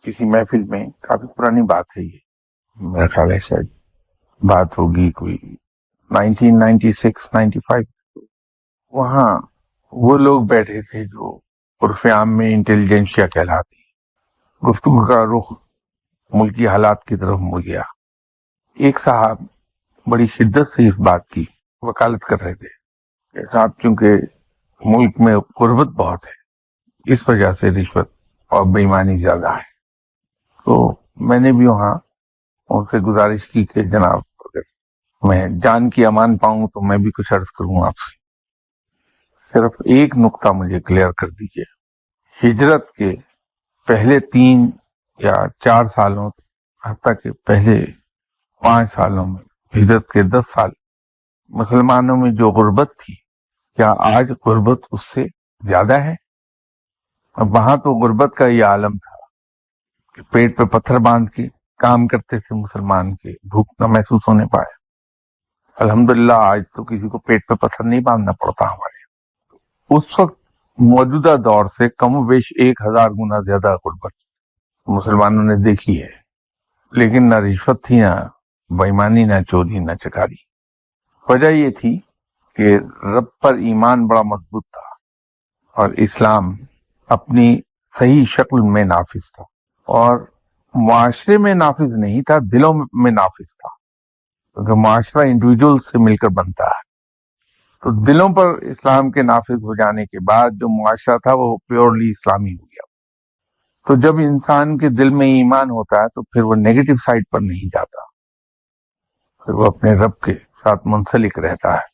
کسی محفل میں، کافی پرانی بات ہے یہ، میرا خیال ہے شاید بات ہوگی کوئی 1996-95، وہاں وہ لوگ بیٹھے تھے جو عرف عام میں انٹیلیجنسیا کہلاتی، گفتگو کا رخ ملکی حالات کی طرف مڑ گیا۔ ایک صاحب بڑی شدت سے اس بات کی وکالت کر رہے تھے کہ صاحب چونکہ ملک میں غربت بہت ہے، اس وجہ سے رشوت اور بے ایمانی زیادہ ہے۔ تو میں نے بھی وہاں ان سے گزارش کی کہ جناب اگر میں جان کی امان پاؤں تو میں بھی کچھ عرض کروں آپ سے، صرف ایک نقطہ مجھے کلیئر کر دیجیے۔ ہجرت کے پہلے 3 یا 4 سالوں، حتیٰ کہ پہلے 5 سالوں میں، ہجرت کے 10 سال مسلمانوں میں جو غربت تھی، کیا آج غربت اس سے زیادہ ہے؟ اب وہاں تو غربت کا یہ عالم تھا کہ پیٹ پہ پتھر باندھ کے کام کرتے تھے مسلمان کے، بھوک نہ محسوس ہونے پائے۔ الحمدللہ آج تو کسی کو پیٹ پہ پتھر نہیں باندھنا پڑتا ہمارے۔ اس وقت موجودہ دور سے کم و بیش 1000 گنا زیادہ غربت مسلمانوں نے دیکھی ہے، لیکن نہ رشوت تھی، نہ بے ایمانی، نہ چوری، نہ چکاری۔ وجہ یہ تھی کہ رب پر ایمان بڑا مضبوط تھا اور اسلام اپنی صحیح شکل میں نافذ تھا، اور معاشرے میں نافذ نہیں تھا، دلوں میں نافذ تھا، کیونکہ معاشرہ انڈیویجول سے مل کر بنتا ہے۔ تو دلوں پر اسلام کے نافذ ہو جانے کے بعد جو معاشرہ تھا وہ پیورلی اسلامی ہو گیا۔ تو جب انسان کے دل میں ایمان ہوتا ہے تو پھر وہ نیگیٹو سائڈ پر نہیں جاتا، پھر وہ اپنے رب کے ساتھ منسلک رہتا ہے۔